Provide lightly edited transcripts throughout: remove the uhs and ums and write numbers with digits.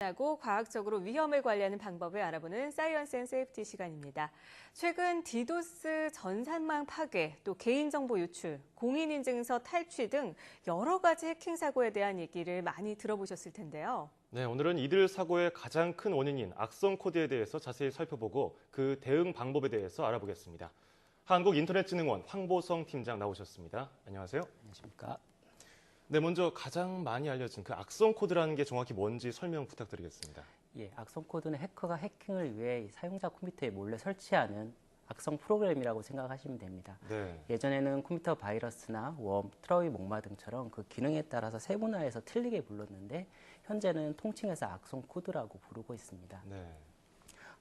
하고 과학적으로 위험을 관리하는 방법을 알아보는 사이언스 앤 세이프티 시간입니다. 최근 디도스 전산망 파괴, 또 개인정보 유출, 공인인증서 탈취 등 여러 가지 해킹 사고에 대한 얘기를 많이 들어보셨을 텐데요. 네, 오늘은 이들 사고의 가장 큰 원인인 악성 코드에 대해서 자세히 살펴보고 그 대응 방법에 대해서 알아보겠습니다. 한국인터넷진흥원 황보성 팀장 나오셨습니다. 안녕하세요. 안녕하십니까. 네, 먼저 가장 많이 알려진 그 악성 코드라는 게 정확히 뭔지 설명 부탁드리겠습니다. 예, 악성 코드는 해커가 해킹을 위해 사용자 컴퓨터에 몰래 설치하는 악성 프로그램이라고 생각하시면 됩니다. 네. 예전에는 컴퓨터 바이러스나 웜, 트러위 목마 등처럼 그 기능에 따라서 세분화해서 틀리게 불렀는데 현재는 통칭해서 악성 코드라고 부르고 있습니다. 네.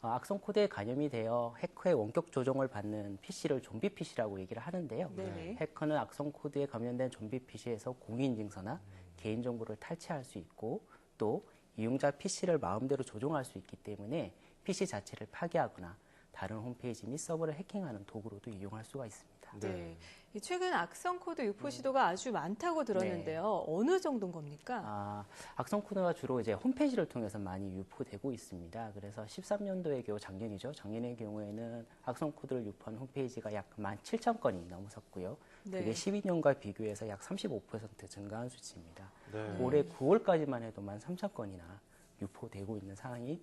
악성 코드에 감염이 되어 해커의 원격 조종을 받는 PC를 좀비 PC라고 얘기를 하는데요. 네. 해커는 악성 코드에 감염된 좀비 PC에서 공인인증서나 개인정보를 탈취할 수 있고 또 이용자 PC를 마음대로 조종할 수 있기 때문에 PC 자체를 파괴하거나 다른 홈페이지 및 서버를 해킹하는 도구로도 이용할 수가 있습니다. 네. 최근 악성 코드 유포 시도가 아주 많다고 들었는데요. 네. 어느 정도인 겁니까? 악성 코드가 주로 이제 홈페이지를 통해서 많이 유포되고 있습니다. 그래서 13년도의 경우 작년이죠. 작년의 경우에는 악성 코드를 유포한 홈페이지가 약 17,000건이 넘어섰고요. 네. 그게 12년과 비교해서 약 35% 증가한 수치입니다. 네. 올해 9월까지만 해도 13,000건이나 유포되고 있는 상황이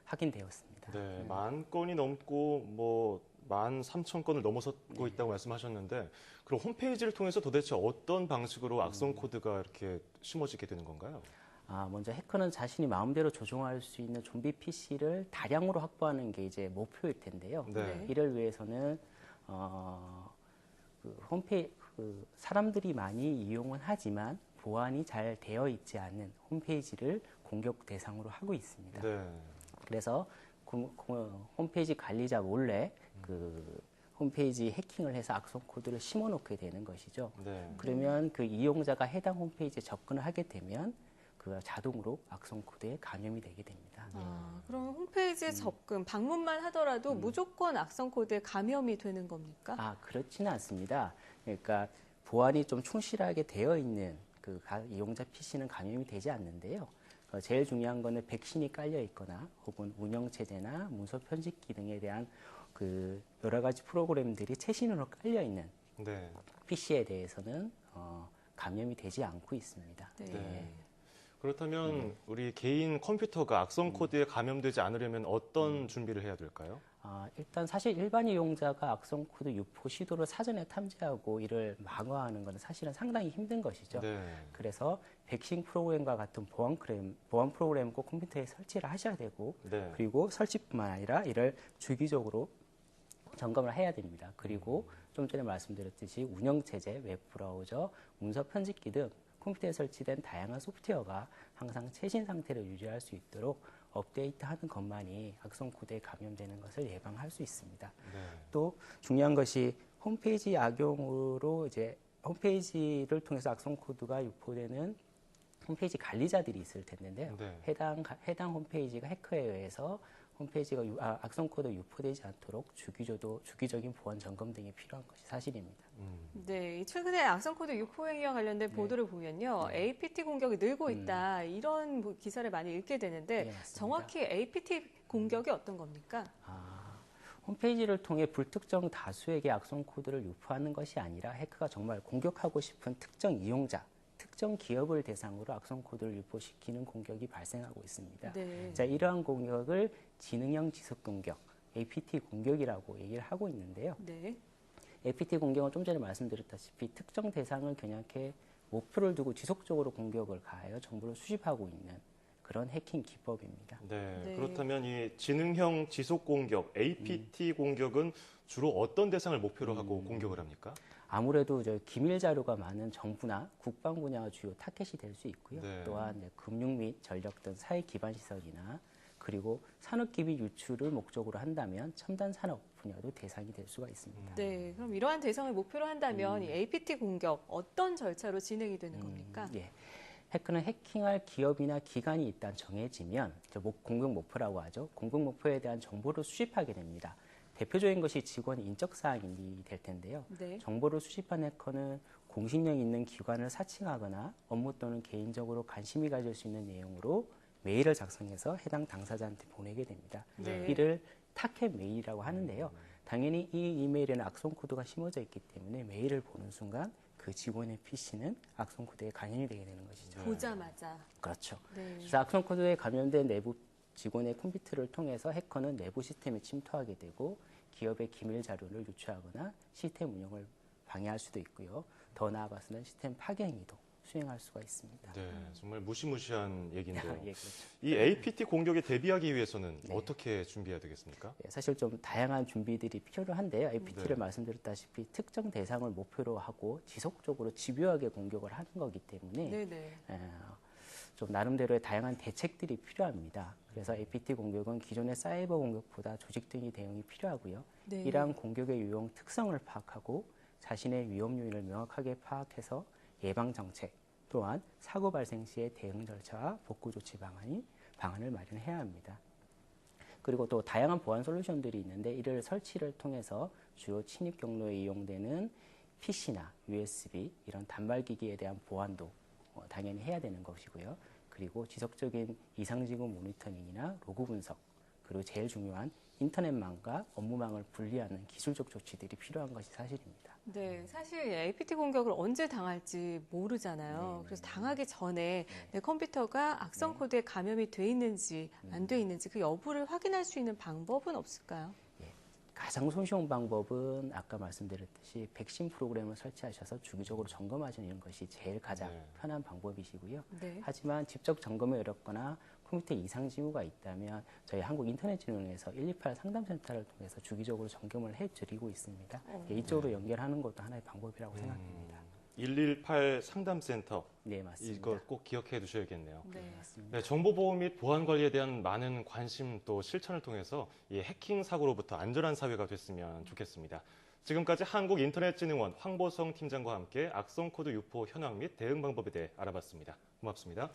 확인되었습니다. 네, 10,000건이 넘고 13,000건을 넘어서고 있다고 말씀하셨는데 그럼 홈페이지를 통해서 도대체 어떤 방식으로 악성 코드가 이렇게 심어지게 되는 건가요? 먼저 해커는 자신이 마음대로 조종할 수 있는 좀비 PC를 다량으로 확보하는 게 이제 목표일 텐데요. 네. 이를 위해서는 사람들이 많이 이용은 하지만 보안이 잘 되어 있지 않은 홈페이지를 공격 대상으로 하고 있습니다. 네. 그래서 홈페이지 관리자 몰래 그 홈페이지 해킹을 해서 악성 코드를 심어놓게 되는 것이죠. 네. 그러면 그 이용자가 해당 홈페이지에 접근을 하게 되면 그 자동으로 악성 코드에 감염이 되게 됩니다. 그럼 홈페이지에 접근, 방문만 하더라도 무조건 악성 코드에 감염이 되는 겁니까? 그렇지는 않습니다. 그러니까 보안이 좀 충실하게 되어 있는 그 이용자 PC는 감염이 되지 않는데요. 제일 중요한 거는 백신이 깔려 있거나 혹은 운영체제나 문서 편집기 등에 대한 그 여러 가지 프로그램들이 최신으로 깔려 있는 네. PC에 대해서는 감염이 되지 않고 있습니다. 네. 그렇다면 우리 개인 컴퓨터가 악성 코드에 감염되지 않으려면 어떤 준비를 해야 될까요? 일단 사실 일반 이용자가 악성 코드 유포 시도를 사전에 탐지하고 이를 방어하는 것은 사실은 상당히 힘든 것이죠. 네. 그래서 백신 프로그램과 같은 보안 프로그램을 꼭 컴퓨터에 설치를 하셔야 되고 네. 그리고 설치뿐만 아니라 이를 주기적으로 점검을 해야 됩니다. 그리고 좀 전에 말씀드렸듯이 운영체제, 웹브라우저, 문서 편집기 등 컴퓨터에 설치된 다양한 소프트웨어가 항상 최신 상태를 유지할 수 있도록 업데이트하는 것만이 악성 코드에 감염되는 것을 예방할 수 있습니다. 네. 또 중요한 것이 홈페이지 악용으로 이제 홈페이지를 통해서 악성 코드가 유포되는 홈페이지 관리자들이 있을 텐데요. 네. 해당 홈페이지가 해커에 의해서 홈페이지가 악성 코드 유포되지 않도록 주기적인 보안 점검 등이 필요한 것이 사실입니다. 네, 최근에 악성 코드 유포 행위와 관련된 보도를 보면요, APT 공격이 늘고 있다 이런 기사를 많이 읽게 되는데 맞습니다. 정확히 APT 공격이 어떤 겁니까? 홈페이지를 통해 불특정 다수에게 악성 코드를 유포하는 것이 아니라 해커가 정말 공격하고 싶은 특정 이용자, 특정 기업을 대상으로 악성 코드를 유포시키는 공격이 발생하고 있습니다. 네. 자, 이러한 공격을 지능형 지속 공격, APT 공격이라고 얘기를 하고 있는데요. 네. APT 공격은 좀 전에 말씀드렸다시피 특정 대상을 겨냥해 목표를 두고 지속적으로 공격을 가하여 정보를 수집하고 있는 그런 해킹 기법입니다. 네. 네. 그렇다면 이 지능형 지속 공격, APT 공격은 주로 어떤 대상을 목표로 하고 공격을 합니까? 아무래도 기밀 자료가 많은 정부나 국방 분야가 주요 타겟이 될 수 있고요. 네. 또한 금융 및 전력 등 사회 기반 시설이나 그리고 산업 기밀 유출을 목적으로 한다면 첨단 산업 분야도 대상이 될 수가 있습니다. 네, 그럼 이러한 대상을 목표로 한다면 이 APT 공격 어떤 절차로 진행이 되는 겁니까? 예. 해커는 해킹할 기업이나 기관이 일단 정해지면 공격 목표라고 하죠. 공격 목표에 대한 정보를 수집하게 됩니다. 대표적인 것이 직원 인적 사항이 될 텐데요. 네. 정보를 수집한 해커는 공신력 있는 기관을 사칭하거나 업무 또는 개인적으로 관심이 가질 수 있는 내용으로 메일을 작성해서 해당 당사자한테 보내게 됩니다. 네. 이를 타켓 메일이라고 하는데요. 당연히 이 이메일에는 악성 코드가 심어져 있기 때문에 메일을 보는 순간 그 직원의 PC는 악성 코드에 감염이 되게 되는 것이죠. 보자마자. 그렇죠. 네. 그래서 악성 코드에 감염된 내부 직원의 컴퓨터를 통해서 해커는 내부 시스템에 침투하게 되고 기업의 기밀 자료를 유출하거나 시스템 운영을 방해할 수도 있고요. 더 나아가서는 시스템 파괴 행위도 수행할 수가 있습니다. 네, 정말 무시무시한 얘기인데요. 예, 그렇죠. 이 APT 공격에 대비하기 위해서는 네. 어떻게 준비해야 되겠습니까? 예, 사실 좀 다양한 준비들이 필요로 한데요. APT를 네. 말씀드렸다시피 특정 대상을 목표로 하고 지속적으로 집요하게 공격을 하는 거기 때문에 네네. 좀 나름대로의 다양한 대책들이 필요합니다. 그래서 APT 공격은 기존의 사이버 공격보다 조직적인 대응이 필요하고요. 네. 이러한 공격의 유형 특성을 파악하고 자신의 위험 요인을 명확하게 파악해서 예방 정책 또한 사고 발생 시의 대응 절차와 복구 조치 방안을 마련해야 합니다. 그리고 또 다양한 보안 솔루션들이 있는데 이를 설치를 통해서 주요 침입 경로에 이용되는 PC나 USB 이런 단말기기에 대한 보안도 당연히 해야 되는 것이고요. 그리고 지속적인 이상징후 모니터링이나 로그 분석 그리고 제일 중요한 인터넷망과 업무망을 분리하는 기술적 조치들이 필요한 것이 사실입니다. 네, 사실 APT 공격을 언제 당할지 모르잖아요. 네, 그래서 네, 당하기 전에 네. 내 컴퓨터가 악성 코드에 감염이 돼 있는지 안 돼 있는지 그 여부를 확인할 수 있는 방법은 없을까요? 가장 손쉬운 방법은 아까 말씀드렸듯이 백신 프로그램을 설치하셔서 주기적으로 점검하시는 것이 제일 가장 네. 편한 방법이시고요. 네. 하지만 직접 점검이 어렵거나 컴퓨터 이상 징후가 있다면 저희 한국인터넷진흥원에서 128 상담센터를 통해서 주기적으로 점검을 해드리고 있습니다. 이쪽으로 연결하는 것도 하나의 방법이라고 생각됩니다. 118 상담센터 네, 맞습니다. 이거 꼭 기억해 두셔야겠네요. 네. 맞습니다. 네, 정보보호 및 보안 관리에 대한 많은 관심 또 실천을 통해서 이 해킹 사고로부터 안전한 사회가 됐으면 좋겠습니다. 지금까지 한국인터넷진흥원 황보성 팀장과 함께 악성 코드 유포 현황 및 대응 방법에 대해 알아봤습니다. 고맙습니다.